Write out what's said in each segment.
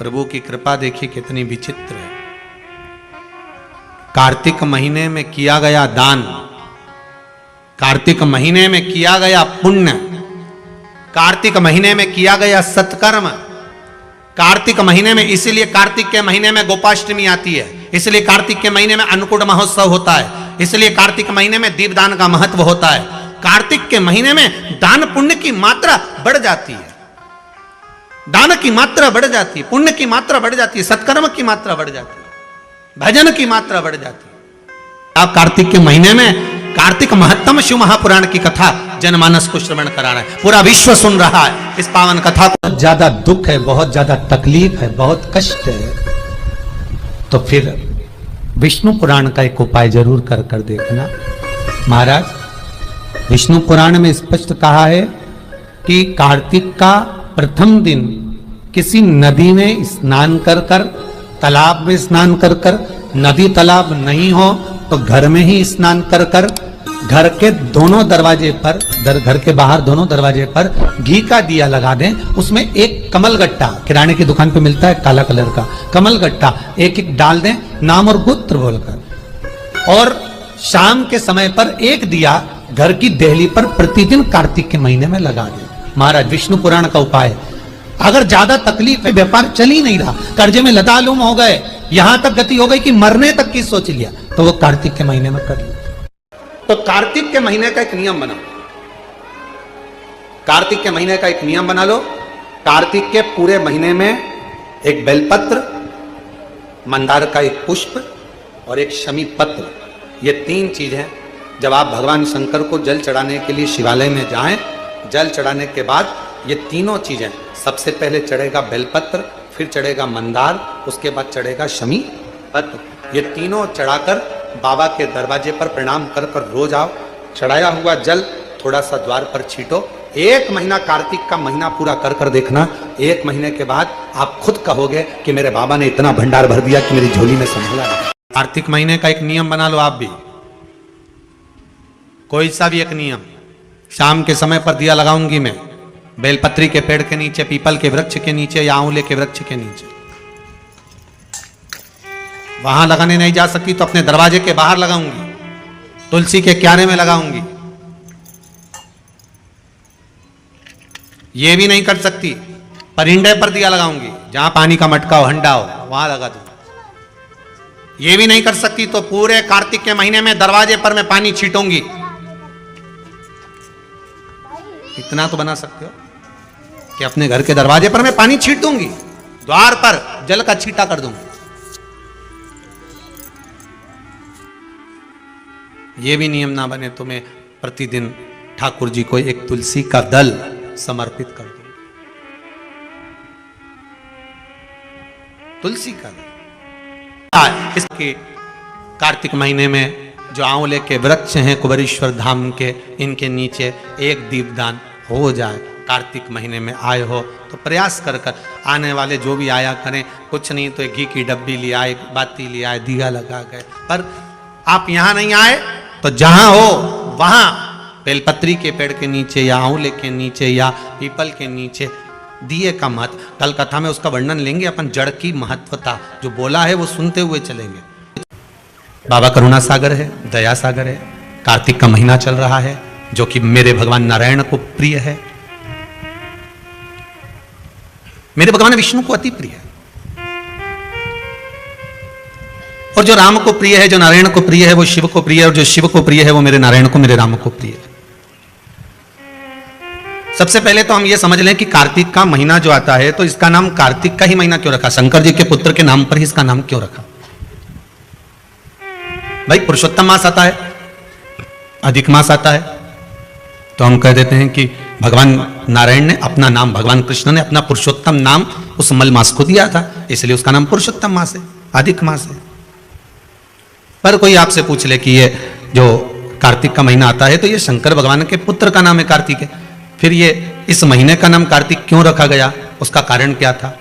प्रभु की कृपा देखिए कितनी विचित्र है। कार्तिक महीने में किया गया दान, कार्तिक महीने में किया गया पुण्य, कार्तिक महीने में किया गया सत्कर्म, कार्तिक महीने में, इसीलिए कार्तिक के महीने में गोपाष्टमी आती है, इसलिए कार्तिक के महीने में अन्नकूट महोत्सव होता है, इसलिए कार्तिक महीने में दीपदान का महत्व होता है। कार्तिक के महीने में दान पुण्य की मात्रा बढ़ जाती है, दान की मात्रा बढ़ जाती है, पुण्य की मात्रा बढ़ जाती है, सत्कर्म की मात्रा बढ़ जाती है, भजन की मात्रा बढ़ जाती है। आप कार्तिक के महीने में कार्तिक महत्तम शिव महापुराण की कथा जनमानस को श्रवण करा रहा है, पूरा विश्व सुन रहा है इस पावन कथा को। बहुत ज्यादा दुख है, बहुत ज्यादा तकलीफ है, बहुत कष्ट है, तो फिर विष्णु पुराण का एक उपाय जरूर कर कर देखना। महाराज, विष्णु पुराण में स्पष्ट कहा है कि कार्तिक का प्रथम दिन किसी नदी में स्नान कर कर, तालाब में स्नान कर कर, नदी तालाब नहीं हो तो घर में ही स्नान कर कर, घर के दोनों दरवाजे पर, घर के बाहर दोनों दरवाजे पर घी का दिया लगा दें, उसमें एक कमल गट्टा, किराने की दुकान पे मिलता है काला कलर का कमल गट्टा, एक एक डाल दें नाम और गोत्र बोलकर, और शाम के समय पर एक दिया घर की देहली पर प्रतिदिन कार्तिक के महीने में लगा दें। महाराज, विष्णु पुराण का उपाय। अगर ज्यादा तकलीफ है, व्यापार चल ही नहीं रहा, कर्जे में लतालुम हो गए, यहां तक गति हो गई कि मरने तक की सोच लिया, तो वो कार्तिक के महीने में कर लिया। तो कार्तिक के महीने का एक नियम बनाओ, कार्तिक के महीने का एक नियम बना लो। कार्तिक के पूरे महीने में एक बेलपत्र, मंदार का एक पुष्प और एक शमी पत्र, ये 3 चीज हैं। जब आप भगवान शंकर को जल चढ़ाने के लिए शिवालय में जाएं, जल चढ़ाने के बाद ये तीनों चीजें, सबसे पहले चढ़ेगा बेलपत्र, फिर चढ़ेगा मंदार, उसके बाद चढ़ेगा शमी पत्र। ये तीनों चढ़ाकर बाबा के दरवाजे पर प्रणाम कर कर रोज आओ, चढ़ाया हुआ जल थोड़ा सा द्वार पर छीटो। 1 महीना कार्तिक का महीना पूरा कर कर देखना, 1 महीने के बाद आप खुद कहोगे कि मेरे बाबा ने इतना भंडार भर दिया कि मेरी झोली में संभाला। कार्तिक महीने का एक नियम बना लो आप भी, कोई सा भी एक नियम। शाम के समय पर दिया लगाऊंगी मैं बेलपत्री के पेड़ के नीचे, पीपल के वृक्ष के नीचे या आंवले के वृक्ष के नीचे। वहां लगाने नहीं जा सकती तो अपने दरवाजे के बाहर लगाऊंगी, तुलसी के क्यारे में लगाऊंगी। ये भी नहीं कर सकती, परिंदे पर दिया लगाऊंगी, जहां पानी का मटका हो, हंडा हो, वहां लगा दूंगी। ये भी नहीं कर सकती तो पूरे कार्तिक के महीने में दरवाजे पर मैं पानी छीटूंगी। इतना तो बना सकते हो कि अपने घर के दरवाजे पर मैं पानी छीट दूंगी, द्वार पर जल का छींटा कर दूंगी। ये भी नियम ना बने तो मैं प्रतिदिन ठाकुर जी को एक तुलसी का दल समर्पित कर दूं, तुलसी का दल। इसके कार्तिक महीने में जो आंवले के वृक्ष हैं कुबेरेश्वर धाम के, इनके नीचे एक दीपदान हो जाए। कार्तिक महीने में आए हो तो प्रयास कर कर आने वाले जो भी आया करें, कुछ नहीं तो एक घी की डब्बी ले आए, बाती ले आए, दिया लगा गए। पर आप यहां नहीं आए तो जहां हो वहां बेलपत्री के पेड़ के नीचे या आंवले के नीचे या पीपल के नीचे दिए का महत्व, कल कथा में उसका वर्णन लेंगे अपन। जड़ की महत्वता जो बोला है वो सुनते हुए चलेंगे। बाबा करुणा सागर है, दया सागर है। कार्तिक का महीना चल रहा है जो कि मेरे भगवान नारायण को प्रिय है, मेरे भगवान विष्णु को अति प्रिय है। और जो राम को प्रिय है, जो नारायण को प्रिय है, वो शिव को प्रिय है, और जो शिव को प्रिय है वो मेरे नारायण को, मेरे राम को प्रिय है। सबसे पहले तो हम ये समझ लें कि कार्तिक का महीना जो आता है तो इसका नाम कार्तिक का ही महीना क्यों रखा? शंकर जी के पुत्र के नाम पर ही इसका नाम क्यों रखा? भाई पुरुषोत्तम मास आता है, अधिक मास आता है, तो हम कह देते हैं कि भगवान नारायण ने अपना नाम, भगवान कृष्ण ने अपना पुरुषोत्तम नाम उस मल मास को दिया था, इसलिए उसका नाम पुरुषोत्तम मास है, अधिक मास है। पर कोई आपसे पूछ ले कि ये जो कार्तिक का महीना आता है तो ये शंकर भगवान के पुत्र का नाम है कार्तिक है, फिर ये इस महीने का नाम कार्तिक क्यों रखा गया, उसका कारण क्या था?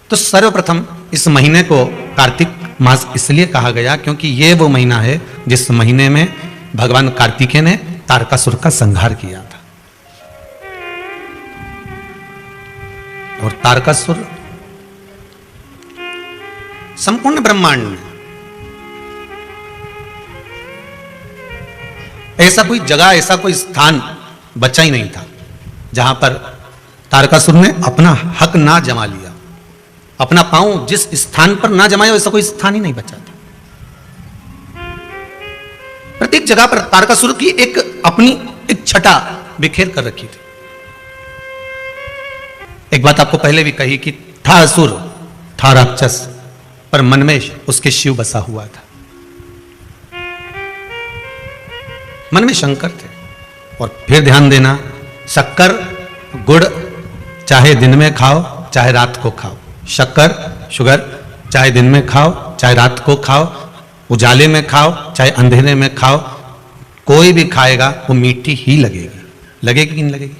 तो सर्वप्रथम इस महीने को कार्तिक मास इसलिए कहा गया क्योंकि ये वो महीना है जिस महीने में भगवान कार्तिकेय ने तारकासुर का संहार किया था। और तारकासुर संपूर्ण ब्रह्मांड में ऐसा कोई जगह, ऐसा कोई स्थान बचा ही नहीं था जहां पर तारकासुर ने अपना हक ना जमा लिया, अपना पांव जिस स्थान पर ना जमाया वैसा कोई स्थान ही नहीं बचा था। प्रत्येक जगह पर तारकासुर की एक अपनी एक छटा बिखेर कर रखी थी। एक बात आपको पहले भी कही कि था असुर, था राक्षस, पर मन में उसके शिव बसा हुआ था। मन में शंकर थे। और फिर ध्यान देना, शक्कर गुड़ चाहे दिन में खाओ चाहे रात को खाओ, शक्कर शुगर चाहे दिन में खाओ चाहे रात को खाओ, उजाले में खाओ चाहे अंधेरे में खाओ, कोई भी खाएगा वो मीठी ही लगेगी। लगेगी कि नहीं लगेगी?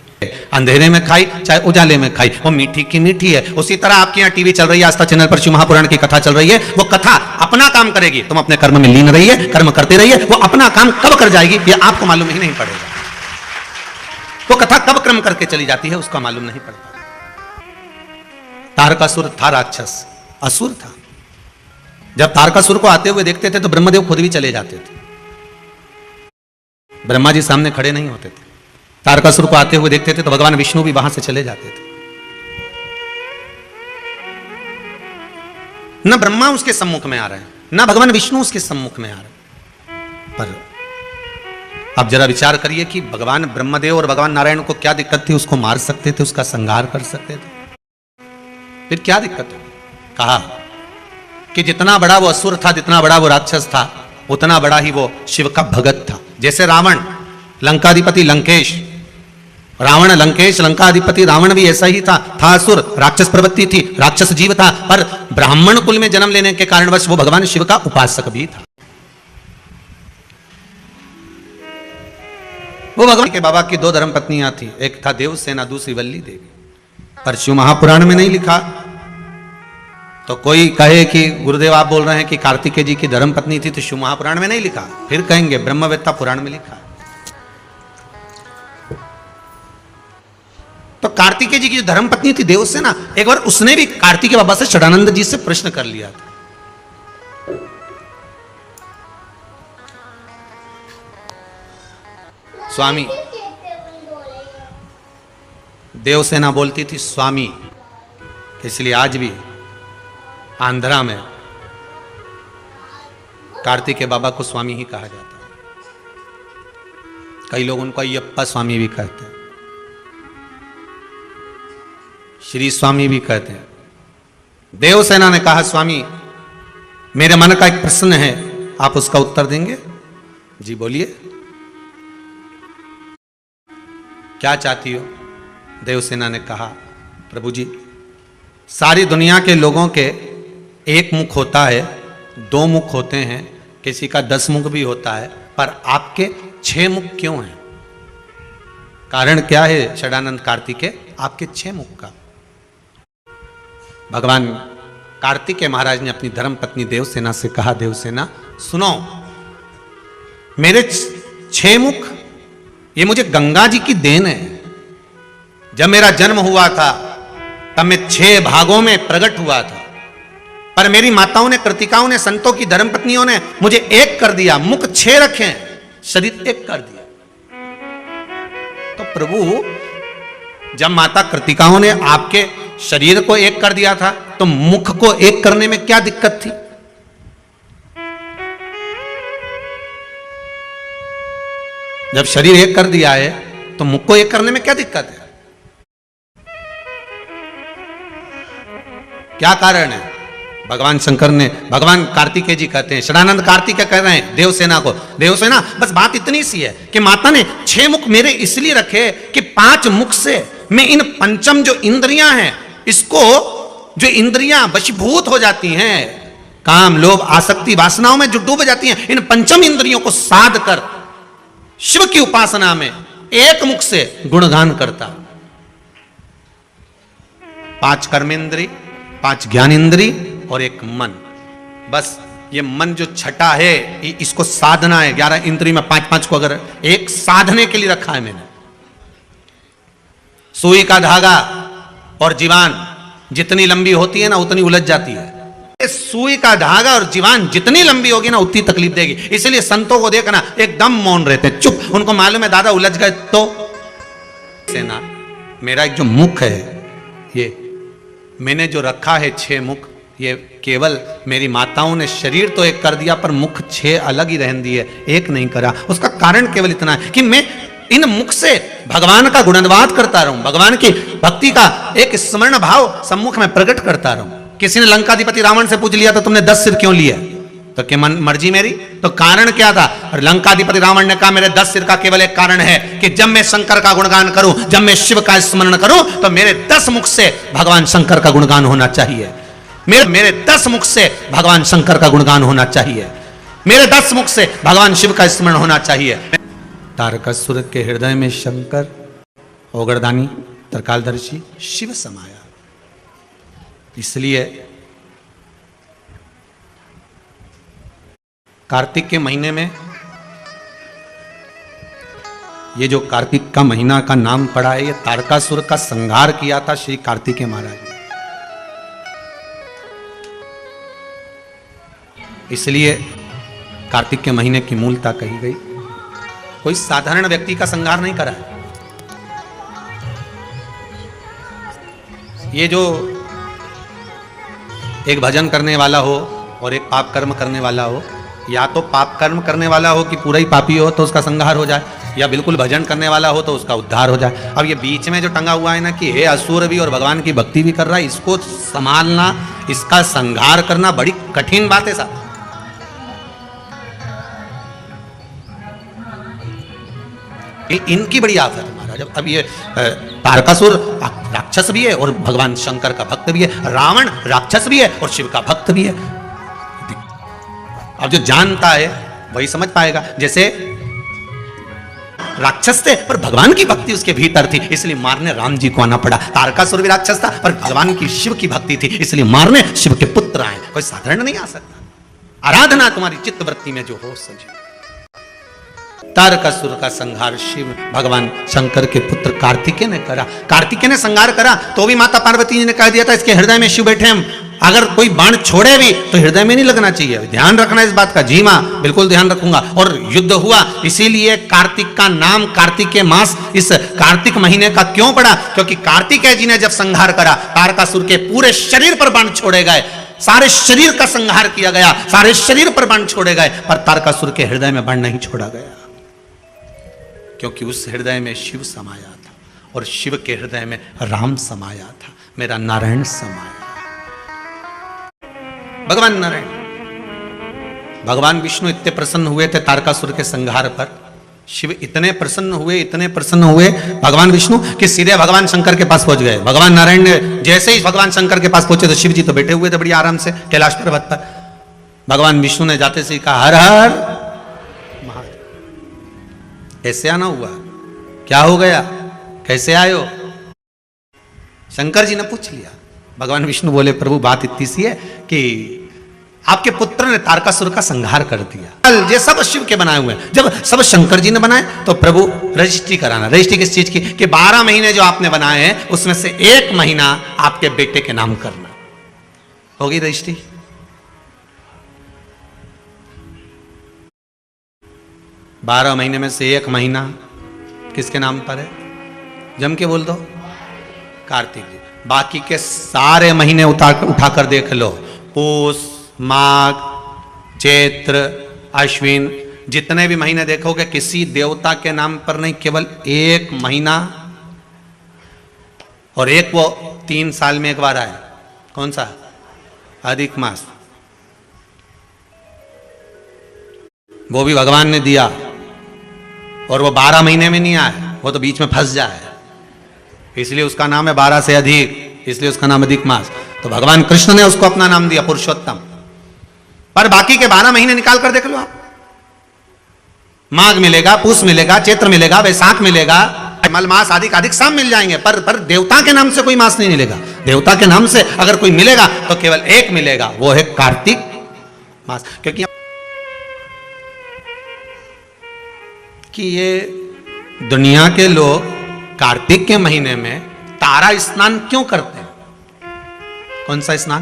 अंधेरे में खाई चाहे उजाले में खाई, वो मीठी की मीठी है। उसी तरह आपके यहाँ टीवी चल रही है, आस्था चैनल पर शिव महापुराण की कथा चल रही है, वो कथा अपना काम करेगी, तुम अपने कर्म में लीन रहिए, कर्म करते रहिए। वो अपना काम कब कर जाएगी ये आपको मालूम ही नहीं पड़ेगा। वो कथा कब कर्म करके चली जाती है उसका मालूम नहीं पड़ता। तारकासुर था राक्षस, असुर था। जब तारकासुर को आते हुए देखते थे तो ब्रह्मदेव खुद भी चले जाते थे, ब्रह्मा जी सामने खड़े नहीं होते थे। तारकासुर को आते हुए देखते थे तो भगवान विष्णु भी वहां से चले जाते थे। न ब्रह्मा उसके सम्मुख में आ रहे हैं, न भगवान विष्णु उसके सम्मुख में आ रहे हैं। पर आप जरा विचार करिए कि भगवान ब्रह्मदेव और भगवान नारायण को क्या दिक्कत थी? उसको मार सकते थे, उसका संहार कर सकते थे, फिर क्या दिक्कत हो? कहा कि जितना बड़ा वो असुर था, जितना बड़ा वो राक्षस था, उतना बड़ा ही वो शिव का भगत था। जैसे रावण लंकाधिपति लंकेश, रावण लंकेश लंकाधिपति रावण भी ऐसा ही था असुर, राक्षस प्रवृत्ति थी, राक्षस जीव था, पर ब्राह्मण कुल में जन्म लेने के कारणवश वो भगवान शिव का उपासक भी था। वो भगवान के बाबा की दो धर्म पत्नियां थी, एक था देवसेना, दूसरी वल्ली देवी। पर शिव महापुराण में नहीं लिखा। तो कोई कहे कि गुरुदेव आप बोल रहे हैं कि कार्तिकेय जी की धर्म पत्नी थी, तो शिव महापुराण में नहीं लिखा। फिर कहेंगे ब्रह्मवेत्ता पुराण में लिखा। तो कार्तिकेय जी की जो धर्म पत्नी थी देवसेना, एक बार उसने भी कार्तिकेय बाबा से षडानंद जी से प्रश्न कर लिया था। स्वामी, देवसेना बोलती थी स्वामी, इसलिए आज भी आंध्रा में कार्तिकेय बाबा को स्वामी ही कहा जाता है। कई लोग उनको अय्यप्पा स्वामी भी कहते हैं, श्री स्वामी भी कहते हैं। देवसेना ने कहा स्वामी मेरे मन का एक प्रश्न है, आप उसका उत्तर देंगे? जी बोलिए, क्या चाहती हो? देवसेना ने कहा प्रभु जी, सारी दुनिया के लोगों के एक मुख होता है, दो मुख होते हैं, किसी का 10 मुख भी होता है, पर आपके 6 मुख क्यों हैं? कारण क्या है षडानंद कार्तिकेय आपके 6 मुख का? भगवान कार्तिकेय महाराज ने अपनी धर्म पत्नी देवसेना से कहा, देवसेना सुनो, मेरे 6 मुख ये मुझे गंगा जी की देन है। जब मेरा जन्म हुआ था तब मैं 6 भागों में प्रकट हुआ था, पर मेरी माताओं ने, कृतिकाओं ने, संतों की धर्मपत्नियों ने मुझे एक कर दिया, मुख 6 रखे, शरीर एक कर दिया। तो प्रभु जब माता कृतिकाओं ने आपके शरीर को एक कर दिया था तो मुख को एक करने में क्या दिक्कत थी? जब शरीर एक कर दिया है तो मुख को एक करने में क्या दिक्कत है? क्या कारण है? भगवान शंकर ने, भगवान कार्तिकेय जी कहते हैं, षडानंद कार्तिकेय कह रहे हैं देवसेना को, देवसेना बस बात इतनी सी है कि माता ने 6 मुख मेरे इसलिए रखे कि 5 मुख से मैं इन पंचम जो इंद्रियां हैं, इसको जो इंद्रियां वशीभूत हो जाती हैं, काम लोभ आसक्ति वासनाओं में जो डूब जाती हैं, इन पंचम इंद्रियों को साध कर शिव की उपासना में एक मुख से गुणगान करता। 5 कर्मेंद्री, 5 ज्ञानेंद्री और एक मन। बस ये मन जो छठा है इसको साधना है। 11 इंद्री में 5-5 को अगर एक साधने के लिए रखा है मैंने। सुई का धागा और जीवान जितनी लंबी होती है ना उतनी उलझ जाती है। सुई का धागा और जीवान जितनी लंबी होगी ना उतनी तकलीफ देगी। इसलिए संतों को देखना एकदम मौन रहते, चुप। उनको मालूम है दादा उलझ गए तो सेना। मेरा एक जो मुख है, ये मैंने जो रखा है 6 मुख, ये केवल मेरी माताओं ने शरीर तो एक कर दिया पर मुख 6 अलग ही रहन दिए, एक नहीं करा। उसका कारण केवल इतना है कि मैं इन मुख से भगवान का गुणगान करता रहूं, भगवान की भक्ति का एक स्मरण भाव सम्मुख में प्रकट करता रहूं। किसी ने लंकाधिपति रावण से पूछ लिया तो तुमने 10 सिर क्यों लिए, तो क्या मर्जी मेरी, तो कारण क्या था। और लंकाधिपति रावण ने कहा मेरे 10 सिर का केवल एक कारण है कि जब मैं शंकर का गुणगान करूं, जब मैं शिव का स्मरण करूं, तो मेरे 10 मुख से भगवान शंकर का गुणगान होना चाहिए। मेरे 10 मुख से भगवान शंकर का गुणगान होना चाहिए, मेरे 10 मुख से भगवान शिव का स्मरण होना चाहिए। तारकासुर के हृदय में शंकर ओगरदानी त्रिकालदर्शी शिव समाया। इसलिए कार्तिक के महीने में, ये जो कार्तिक का महीना का नाम पड़ा है, ये तारकासुर का संहार किया था श्री कार्तिकेय महाराज। इसलिए कार्तिक के महीने की मूलता कही गई। कोई साधारण व्यक्ति का संहार नहीं करा है। ये जो एक भजन करने वाला हो और एक पाप कर्म करने वाला हो, या तो पाप कर्म करने वाला हो कि पूरा ही पापी हो तो उसका संहार हो जाए, या बिल्कुल भजन करने वाला हो तो उसका उद्धार हो जाए। अब ये बीच में जो टंगा हुआ है ना कि हे असुर भी और भगवान की भक्ति भी कर रहा है, इसको संभालना, इसका संहार करना बड़ी कठिन बात है साहब। इनकी बड़ी आफत है महाराज। अब ये तारकासुर राक्षस भी है और भगवान शंकर का भक्त भी है, रावण राक्षस भी है और शिव का भक्त भी है। अब जो जानता है वही समझ पाएगा। जैसे राक्षस थे पर भगवान की भक्ति उसके भीतर थी, इसलिए मारने राम जी को आना पड़ा। तारकासुर भी राक्षस था पर भगवान की शिव की भक्ति थी, इसलिए मारने शिव के पुत्र आए। कोई साधारण नहीं आ सकता। आराधना तुम्हारी चित्त वृत्ति में जो हो सजी। तारकासुर का संहार शिव भगवान शंकर के पुत्र कार्तिकेय ने करा। कार्तिकेय ने संहार करा तो भी माता पार्वती जी ने कह दिया था इसके हृदय में शिव बैठे हम, अगर कोई बाण छोड़े भी तो हृदय में नहीं लगना चाहिए। ध्यान रखना इस बात का। जी मां, बिल्कुल ध्यान रखूंगा। और युद्ध हुआ, इसीलिए कार्तिक का नाम कार्तिकेय मास इस कार्तिक महीने का क्यों पड़ा, क्योंकि कार्तिकेय जी ने जब संहार करा, तारकासुर के पूरे शरीर पर बाण छोड़े गए, सारे शरीर का संहार किया गया, सारे शरीर पर बाण छोड़े गए, पर तारकासुर के हृदय में बाण नहीं छोड़ा गया, क्योंकि उस हृदय में शिव समाया था और शिव के हृदय में राम समाया था, मेरा नारायण समाया। भगवान नारायण, भगवान विष्णु इतने प्रसन्न हुए थे तारकासुर के संहार पर। शिव इतने प्रसन्न हुए भगवान विष्णु कि सीधे भगवान शंकर के पास पहुंच गए। भगवान नारायण ने जैसे ही भगवान शंकर के पास पहुंचे तो शिव जी तो बैठे हुए थे बड़ी आराम से कैलाश पर्वत पर। भगवान विष्णु ने जाते से कहा हर हर महादेव। कैसे आना हुआ, क्या हो गया, कैसे आयो? शंकर जी ने पूछ लिया। भगवान विष्णु बोले प्रभु बात इतनी सी है कि आपके पुत्र ने तारकासुर का संहार कर दिया। ये सब शिव के बनाए हुए हैं। जब सब शंकर जी ने बनाए तो प्रभु रजिस्ट्री कराना। रजिस्ट्री किस चीज की? कि 12 महीने जो आपने बनाए हैं उसमें से 1 महीना आपके बेटे के नाम करना। होगी रजिस्ट्री? 12 महीने में से 1 महीना किसके नाम पर है? जम के बोल दो, कार्तिक जी। बाकी के सारे महीने उठाकर देख लो, पूस, माघ, चैत्र, अश्विन, जितने भी महीने देखोगे किसी देवता के नाम पर नहीं, केवल 1 महीना। और एक वो 3 साल में एक बार आए, कौन सा? अधिक मास। वो भी भगवान ने दिया और वो 12 महीने में नहीं आए, वो तो बीच में फंस जाए, इसलिए उसका नाम है 12 से अधिक, इसलिए उसका नाम अधिक मास। तो भगवान कृष्ण ने उसको अपना नाम दिया पुरुषोत्तम। पर बाकी के 12 महीने निकाल कर देख लो आप। माघ मिलेगा, पूस मिलेगा, चैत्र मिलेगा, वैशाख मिलेगा, मल मास आदि अधिक शाम मिल जाएंगे, पर देवता के नाम से कोई मास नहीं मिलेगा। देवता के नाम से अगर कोई मिलेगा तो केवल 1 मिलेगा, वो है कार्तिक मास। क्योंकि कि ये दुनिया के लोग कार्तिक के महीने में तारा स्नान क्यों करते हैं? कौन सा स्नान?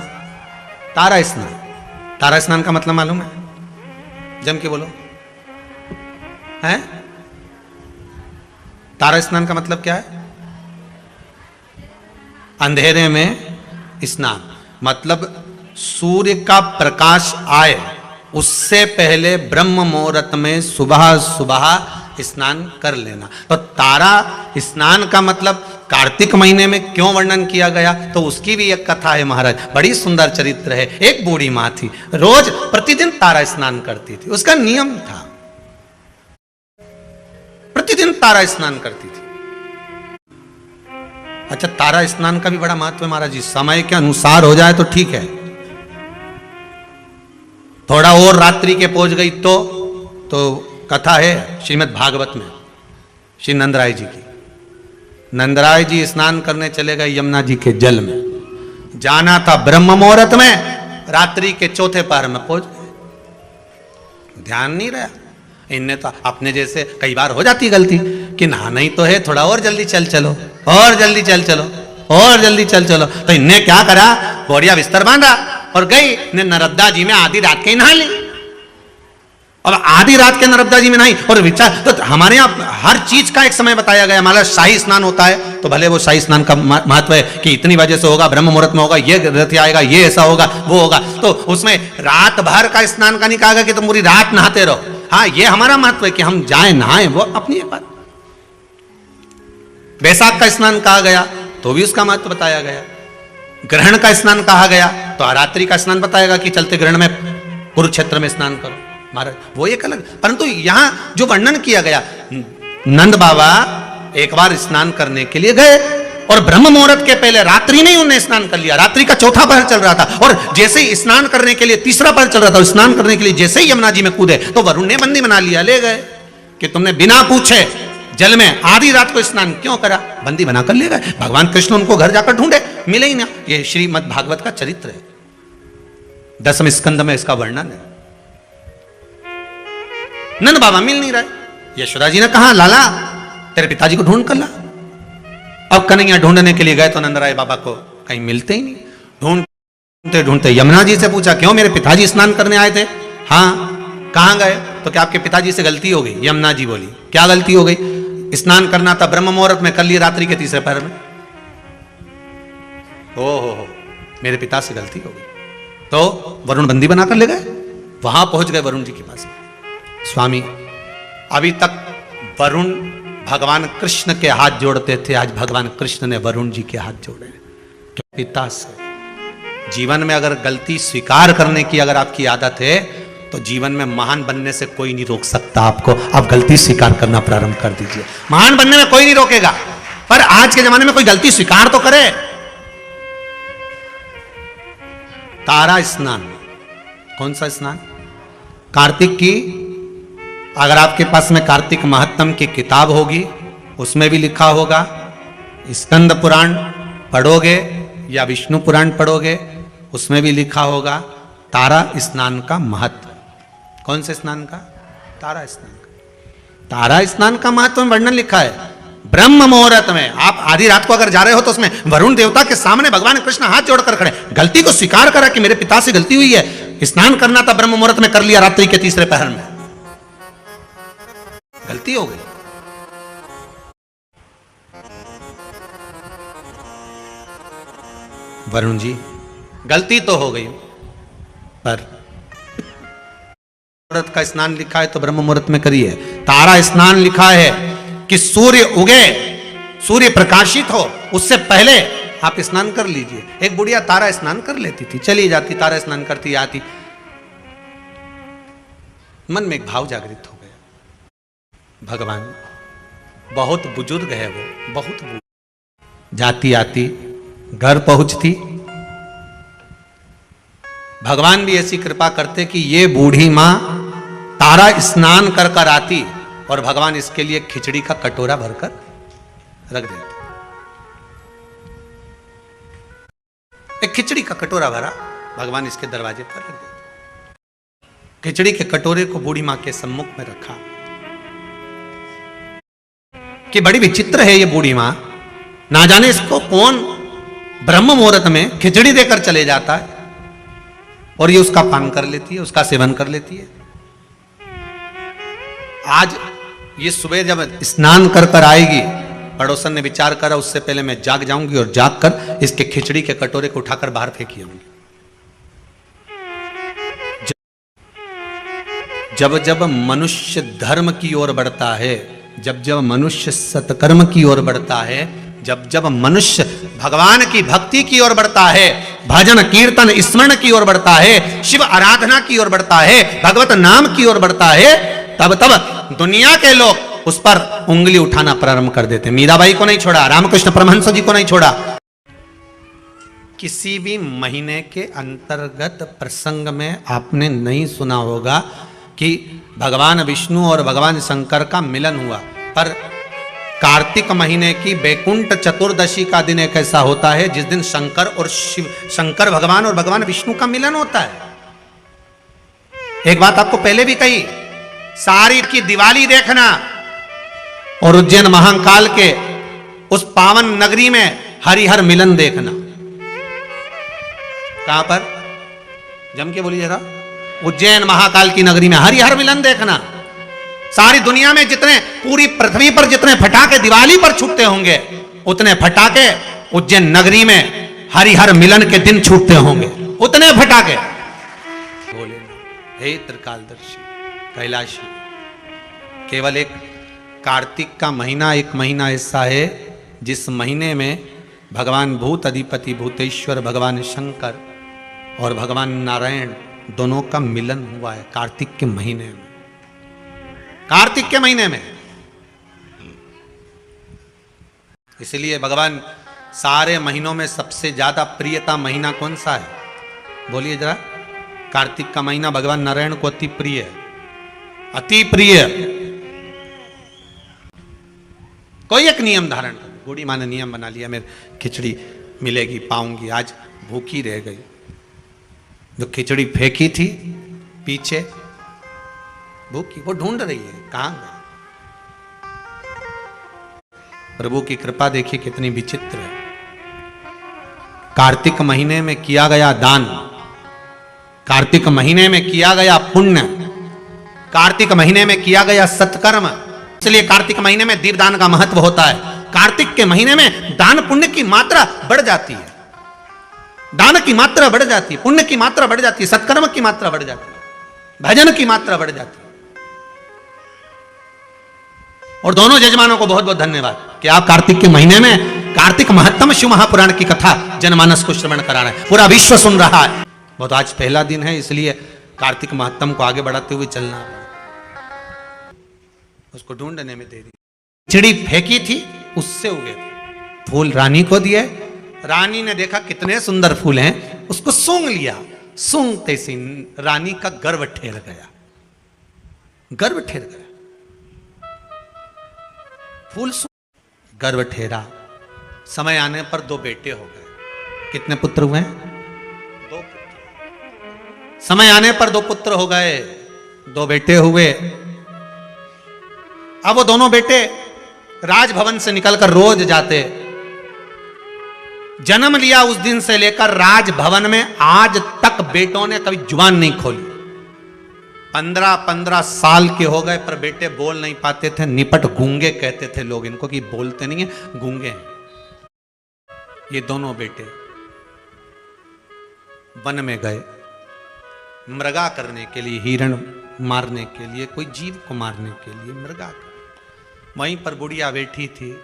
तारा स्नान। तारा स्नान का मतलब मालूम है? जम के बोलो। है? तारा स्नान का मतलब क्या है? अंधेरे में स्नान, मतलब सूर्य का प्रकाश आए उससे पहले ब्रह्म मुहूर्त में सुबह सुबह स्नान कर लेना। तो तारा स्नान का मतलब कार्तिक महीने में क्यों वर्णन किया गया, तो उसकी भी एक कथा है महाराज, बड़ी सुंदर चरित्र है। एक बूढ़ी मां थी, रोज प्रतिदिन तारा स्नान करती थी, उसका नियम था, प्रतिदिन तारा स्नान करती थी। अच्छा, तारा स्नान का भी बड़ा महत्व है महाराज जी, समय के अनुसार हो जाए तो ठीक है, थोड़ा और रात्रि के पहुंच गई तो कथा है श्रीमद् भागवत में श्री नंदराय जी की। नंदराय जी स्नान करने चले गए यमुना जी के जल में, जाना था ब्रह्म मुहूर्त में, रात्रि के चौथे पहर में पहुंच गए, ध्यान नहीं रहा। इनने तो अपने जैसे कई बार हो जाती गलती कि नहाना ही तो है, थोड़ा और जल्दी चल चलो, और जल्दी चल चलो, और जल्दी चल चलो। तो इनने क्या करा, बोरिया बिस्तर बांधा और गई ने नर्मदा जी में आधी रात के ही नहा ली। अब आधी रात के नर्मदा जी में नहीं, और विचार तो हमारे यहाँ हर चीज का एक समय बताया गया। मान लो शाही स्नान होता है तो भले वो शाही स्नान का महत्व है कि इतनी बजे से होगा, ब्रह्म मुहूर्त में होगा, ये रथ आएगा, ये ऐसा होगा, वो होगा, तो उसमें रात भर का स्नान का नहीं कहा गया कि तुम पूरी रात नहाते रहो। हाँ, ये हमारा महत्व है कि हम जाए नहाएं, वो अपनी एक बात। बैसाख का स्नान कहा गया तो भी उसका महत्व बताया गया। ग्रहण का स्नान कहा गया तो रात्रि का स्नान बताएगा कि चलते ग्रहण में कुरुक्षेत्र में स्नान करो महाराज, वो एक अलग। परंतु यहां जो वर्णन किया गया, नंद बाबा एक बार स्नान करने के लिए गए और ब्रह्म मुहूर्त के पहले रात्रि नहीं उन्होंने स्नान कर लिया, रात्रि का चौथा पहर चल रहा था, और जैसे ही स्नान करने के लिए तीसरा पहर चल रहा था, स्नान करने के लिए जैसे ही यमुना जी में कूदे तो वरुण ने बंदी बना लिया, ले गए कि तुमने बिना पूछे जल में आधी रात को स्नान क्यों करा, बंदी बनाकर ले गए। भगवान कृष्ण उनको घर जाकर ढूंढे, मिले ही ना। ये श्रीमद् भागवत का चरित्र है, 10वें स्कंद में इसका वर्णन है। नंद बाबा मिल नहीं रहे, यशोदा जी ने कहा लाला तेरे पिताजी को ढूंढ कर ला। अब कन्हैया ढूंढने के लिए गए तो नंदराय बाबा को कहीं मिलते ही नहीं। ढूंढते ढूंढते यमुना जी से पूछा, क्यों मेरे पिताजी स्नान करने आए थे? हाँ, कहां गए? तो क्या आपके पिताजी से गलती हो गई? यमुना जी बोली, क्या गलती हो गई? स्नान करना था ब्रह्म मुहूर्त में, कर लिए रात्रि के तीसरे पहर में। हो मेरे पिता से गलती हो गई। तो वरुण बंदी बनाकर ले गए, वहां पहुंच गए वरुण जी के पास। स्वामी, अभी तक वरुण भगवान कृष्ण के हाथ जोड़ते थे, आज भगवान कृष्ण ने वरुण जी के हाथ जोड़े। तो पिता से जीवन में अगर गलती स्वीकार करने की अगर आपकी आदत है तो जीवन में महान बनने से कोई नहीं रोक सकता आपको। आप गलती स्वीकार करना प्रारंभ कर दीजिए, महान बनने में कोई नहीं रोकेगा। पर आज के जमाने में कोई गलती स्वीकार तो करे। तारा स्नान, कौन सा स्नान? कार्तिक की, अगर आपके पास में कार्तिक महात्म की किताब होगी उसमें भी लिखा होगा, स्कंद पुराण पढ़ोगे या विष्णु पुराण पढ़ोगे उसमें भी लिखा होगा तारा स्नान का महत्व। कौन से स्नान का? तारा स्नान का। तारा स्नान का महत्व में वर्णन लिखा है। ब्रह्म मुहूर्त में आप आधी रात को अगर जा रहे हो तो उसमें वरुण देवता के सामने भगवान कृष्ण हाथ जोड़कर खड़े, गलती को स्वीकार करा कि मेरे पिता से गलती हुई है, स्नान करना था ब्रह्म मुहूर्त में, कर लिया रात्रि के तीसरे पहर में, गलती हो गई। वरुण जी, गलती तो हो गई, पर मुहूर्त का स्नान लिखा है तो ब्रह्म मुहूर्त में करिए। तारा स्नान लिखा है कि सूर्य उगे, सूर्य प्रकाशित हो उससे पहले आप स्नान कर लीजिए। एक बुढ़िया तारा स्नान कर लेती थी, चली जाती, तारा स्नान करती आती, मन में एक भाव जागृत हो गया, भगवान बहुत बुजुर्ग है, वो बहुत बुजुर्ग। जाती आती घर पहुंचती, भगवान भी ऐसी कृपा करते कि ये बूढ़ी मां तारा स्नान कर कर आती और भगवान इसके लिए खिचड़ी का कटोरा भरकर रख देते। एक खिचड़ी का कटोरा भरा, भगवान इसके दरवाजे पर रख देते। खिचड़ी के कटोरे को बूढ़ी मां के सम्मुख में रखा कि बड़ी विचित्र है ये बूढ़ी मां, ना जाने इसको कौन ब्रह्म मुहूर्त में खिचड़ी देकर चले जाता है और ये उसका पान कर लेती है, उसका सेवन कर लेती है। आज ये सुबह जब स्नान कर कर आएगी, पड़ोसन ने विचार करा उससे पहले मैं जाग जाऊंगी और जाग कर इसके खिचड़ी के कटोरे को उठाकर बाहर फेंकी आऊंगी। जब जब मनुष्य धर्म की ओर बढ़ता है, जब जब मनुष्य सत्कर्म की ओर बढ़ता है, जब जब मनुष्य भगवान की भक्ति की ओर बढ़ता है, भजन कीर्तन स्मरण की ओर बढ़ता है, शिव आराधना की ओर बढ़ता है, भगवत नाम की ओर बढ़ता है, तब तब दुनिया के लोग उस पर उंगली उठाना प्रारंभ कर देते। मीराबाई को नहीं छोड़ा, रामकृष्ण परमहंस जी को नहीं छोड़ा। किसी भी महीने के अंतर्गत प्रसंग में आपने नहीं सुना होगा कि भगवान विष्णु और भगवान शंकर का मिलन हुआ, पर कार्तिक महीने की बैकुंठ चतुर्दशी का दिन एक ऐसा होता है जिस दिन शंकर और शिव, शंकर भगवान और भगवान विष्णु का मिलन होता है। एक बात आपको पहले भी कही, सारी की दिवाली देखना और उज्जैन महाकाल के उस पावन नगरी में हरिहर मिलन देखना। कहां पर? जम के बोलिए जरा। उज्जैन महाकाल की नगरी में हरिहर मिलन देखना। सारी दुनिया में जितने, पूरी पृथ्वी पर जितने फटाके दिवाली पर छूटते होंगे, उतने फटाके उज्जैन नगरी में हरिहर मिलन के दिन छूटते होंगे, उतने फटाके। बोले हे त्रिकालदर्शी कैलाशी, केवल एक कार्तिक का महीना, एक महीना ऐसा है जिस महीने में भगवान भूत अधिपति भूतेश्वर भगवान शंकर और भगवान नारायण दोनों का मिलन हुआ है कार्तिक के महीने में। कार्तिक के महीने में इसलिए भगवान सारे महीनों में सबसे ज्यादा प्रियता महीना कौन सा है? बोलिए जरा। कार्तिक का महीना भगवान नारायण को अति प्रिय है, अति प्रिय। कोई एक नियम धारण कर, बूढ़ी माँ ने नियम बना लिया मेरे खिचड़ी मिलेगी, पाऊंगी, आज भूखी रह गई। जो खिचड़ी फेंकी थी पीछे भूखी, वो ढूंढ रही है कहां गई। प्रभु की कृपा देखिए कितनी विचित्र है। कार्तिक महीने में किया गया दान, कार्तिक महीने में किया गया पुण्य, कार्तिक महीने में किया गया सत्कर्म, इसलिए कार्तिक महीने में दीपदान का महत्व होता है। कार्तिक के महीने में दान पुण्य की मात्रा बढ़ जाती है, दान की मात्रा बढ़ जाती है, पुण्य की मात्रा बढ़ जाती है, सत्कर्म की मात्रा बढ़ जाती है, भजन की मात्रा बढ़ जाती है। और दोनों जजमानों को बहुत बहुत धन्यवाद कि आप कार्तिक के महीने में कार्तिक महत्तम शिव महापुराण की कथा जनमानस को श्रवण करा रहे हैं, पूरा विश्व सुन रहा है। बहुत आज पहला दिन है, इसलिए कार्तिक महत्तम को आगे बढ़ाते हुए चलना, उसको ढूंढने में देरी। चिड़ी फेंकी थी, उससे उगे फूल रानी को दिए, रानी ने देखा कितने सुंदर फूल हैं, उसको सूंघ लिया। सूंघते से रानी का गर्व ठेर गया, गर्व ठेर गया। फूल गर्व ठेरा। समय आने पर दो बेटे हो गए। कितने पुत्र हुए? दो पुत्र। समय आने पर दो पुत्र हो गए, दो बेटे हुए। अब वो दोनों बेटे राजभवन से निकलकर रोज जाते। जन्म लिया उस दिन से लेकर राजभवन में आज तक बेटों ने कभी जुबान नहीं खोली। 15-15 साल के हो गए पर बेटे बोल नहीं पाते थे। निपट गूंगे कहते थे लोग इनको, कि बोलते नहीं है, गूंगे हैं। ये दोनों बेटे वन में गए मृगा करने के लिए, हिरण मारने के लिए, कोई जीव को मारने के लिए मृगा। वहीं पर बुढ़िया बैठी थी।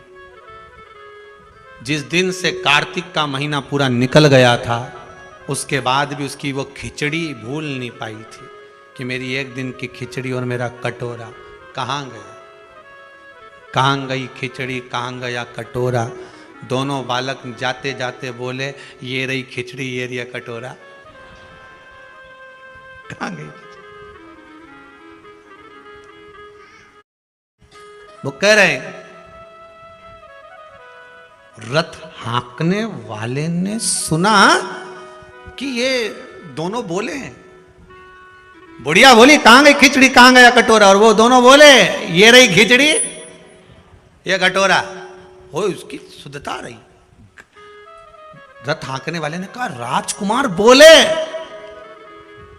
जिस दिन से कार्तिक का महीना पूरा निकल गया था, उसके बाद भी उसकी वो खिचड़ी भूल नहीं पाई थी कि मेरी एक दिन की खिचड़ी और मेरा कटोरा कहाँ गया, कहाँ गई खिचड़ी, कहाँ गया कटोरा। दोनों बालक जाते जाते बोले, ये रही खिचड़ी, ये रही कटोरा, कहाँ गई? वो कह रहे हैं, रथ हाँकने वाले ने सुना कि ये दोनों बोले हैं। बुढ़िया बोली, कहां गई खिचड़ी, कहां गया कटोरा? और वो दोनों बोले, ये रही खिचड़ी, ये कटोरा। हो उसकी शुद्धता रही। रथ हाँकने वाले ने कहा राजकुमार बोले।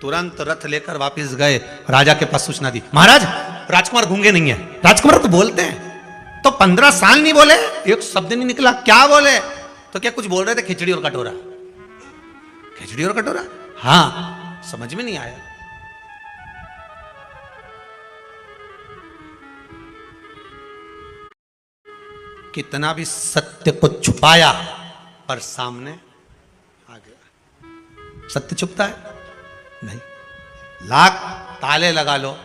तुरंत रथ लेकर वापस गए, राजा के पास सूचना दी, महाराज राजकुमार गूंगे नहीं है, राजकुमार तो बोलते हैं। तो 15 साल नहीं बोले, एक शब्द नहीं निकला, क्या बोले? तो क्या कुछ बोल रहे थे? खिचड़ी और कटोरा। खिचड़ी और कटोरा, हाँ, समझ में नहीं आया। कितना भी सत्य को छुपाया पर सामने आ गया। सत्य छुपता है? नहीं। लाख ताले लगा लो,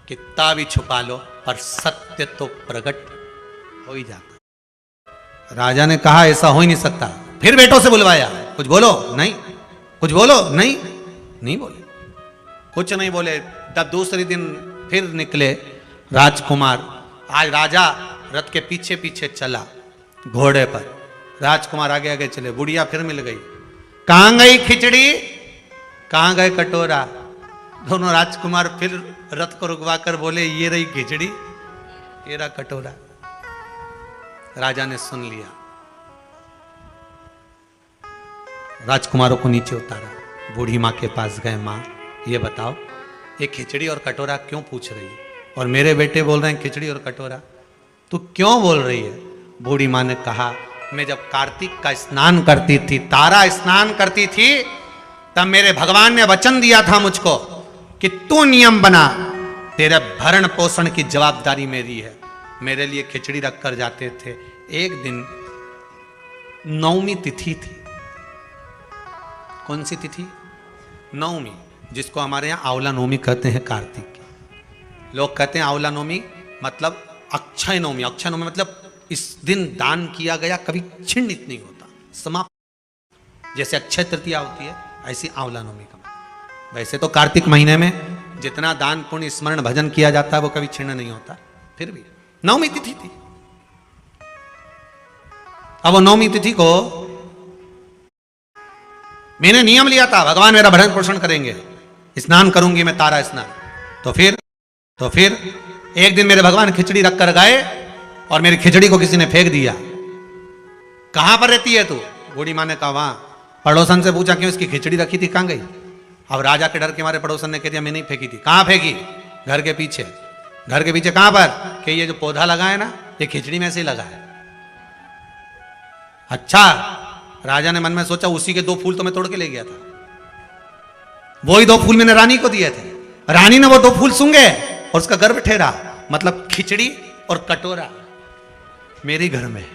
कितना भी छुपा लो, पर सत्य तो प्रकट हो ही जाता। राजा ने कहा ऐसा हो ही नहीं सकता। फिर बेटों से बुलवाया, कुछ बोलो, नहीं, कुछ बोलो, नहीं, नहीं बोले, कुछ नहीं बोले। तब दूसरे दिन फिर निकले राजकुमार। आज राजा रथ के पीछे पीछे चला घोड़े पर, राजकुमार आगे आगे चले। बुढ़िया फिर मिल गई, कहां गई खिचड़ी, कहां गए कटोरा? दोनों राजकुमार फिर रथ को रुकवा कर बोले, ये रही खिचड़ी, ये रहा कटोरा। राजा ने सुन लिया, राजकुमारों को नीचे उतारा, बूढ़ी माँ के पास गए। माँ ये बताओ, ये खिचड़ी और कटोरा क्यों पूछ रही है? और मेरे बेटे बोल रहे हैं खिचड़ी और कटोरा, तू क्यों बोल रही है? बूढ़ी माँ ने कहा, मैं जब कार्तिक का स्नान करती थी, तारा स्नान करती थी, तब मेरे भगवान ने वचन दिया था मुझको कि तू नियम बना, तेरे भरण पोषण की जवाबदारी मेरी है। मेरे लिए खिचड़ी रख कर जाते थे। एक दिन नवमी तिथि थी। कौन सी तिथि? नवमी, जिसको हमारे यहाँ आंवला नवमी कहते हैं। कार्तिक की लोग कहते हैं आंवला नवमी मतलब अक्षय नवमी। अक्षय नवमी मतलब इस दिन दान किया गया कभी छिन्नित नहीं होता, समाप्त। जैसे अक्षय तृतीया होती है, ऐसी आंवला नवमी का। वैसे तो कार्तिक महीने में जितना दान पुण्य स्मरण भजन किया जाता है वो कभी छिन्न नहीं होता, फिर भी नवमी तिथि थी। अब वो नवमी तिथि को मैंने नियम लिया था, भगवान मेरा भरण पोषण करेंगे, स्नान करूंगी मैं, तारा स्नान। तो फिर एक दिन मेरे भगवान खिचड़ी रख कर गए और मेरी खिचड़ी को किसी ने फेंक दिया। कहां पर रहती है तू? बूढ़ी माँ ने कहा वहां। पड़ोसन से पूछा क्यों, इसकी खिचड़ी रखी थी, कहां गई? अब राजा के डर के मारे पड़ोसन ने कह दिया मैं नहीं फेंकी थी। कहां फेंकी? घर के पीछे। घर के पीछे कहां पर? कि ये जो पौधा लगा है ना, ये खिचड़ी में से ही लगा है। अच्छा, राजा ने मन में सोचा उसी के 2 फूल तो मैं तोड़ के ले गया था, वही 2 फूल मैंने रानी को दिए थे। रानी ने वो 2 फूल सूंघे और उसका गर्भ ठहरा, मतलब खिचड़ी और कटोरा मेरे घर में है,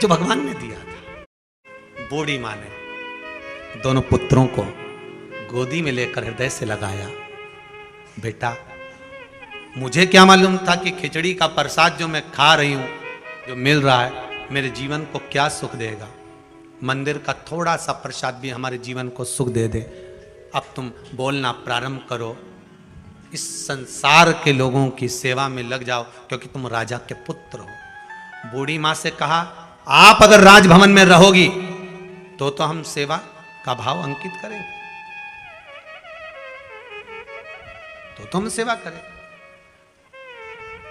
जो भगवान ने दिया था। बूढ़ी मां ने दोनों पुत्रों को गोदी में लेकर हृदय से लगाया। बेटा, मुझे क्या मालूम था कि खिचड़ी का प्रसाद जो मैं खा रही हूं, जो मिल रहा है, मेरे जीवन को क्या सुख देगा। मंदिर का थोड़ा सा प्रसाद भी हमारे जीवन को सुख दे दे। अब तुम बोलना प्रारंभ करो, इस संसार के लोगों की सेवा में लग जाओ, क्योंकि तुम राजा के पुत्र हो। बूढ़ी मां से कहा, आप अगर राजभवन में रहोगी तो हम सेवा का भाव अंकित करेंगे, तो हम सेवा करें।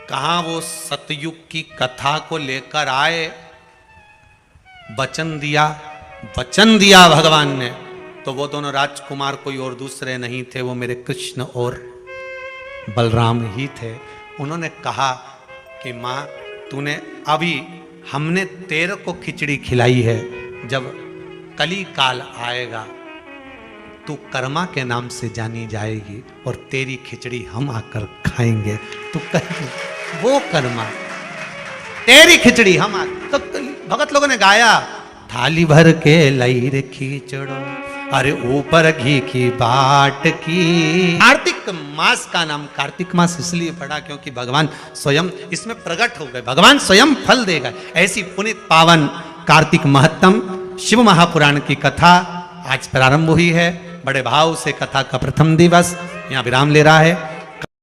कहां वो सतयुग की कथा को लेकर आए, वचन दिया भगवान ने, तो वो दोनों राजकुमार कोई और दूसरे नहीं थे, वो मेरे कृष्ण और बलराम ही थे। उन्होंने कहा कि मां, तूने अभी, हमने तेरे को खिचड़ी खिलाई है, जब कली काल आएगा तू कर्मा के नाम से जानी जाएगी और तेरी खिचड़ी हम आकर खाएंगे। तू कहेगी वो कर्मा, तेरी खिचड़ी हम आकर। तो भगत लोगों ने गाया, थाली भर के लाई रे खिचड़ो, अरे ऊपर घी की बाट की। कार्तिक मास का नाम कार्तिक मास इसलिए पड़ा क्योंकि भगवान स्वयं इसमें प्रकट हो गए, भगवान स्वयं फल देगा। ऐसी पुनित पावन कार्तिक महत्तम शिव महापुराण की कथा आज प्रारंभ हुई है। बड़े भाव से कथा का प्रथम दिवस यहाँ विराम ले रहा है।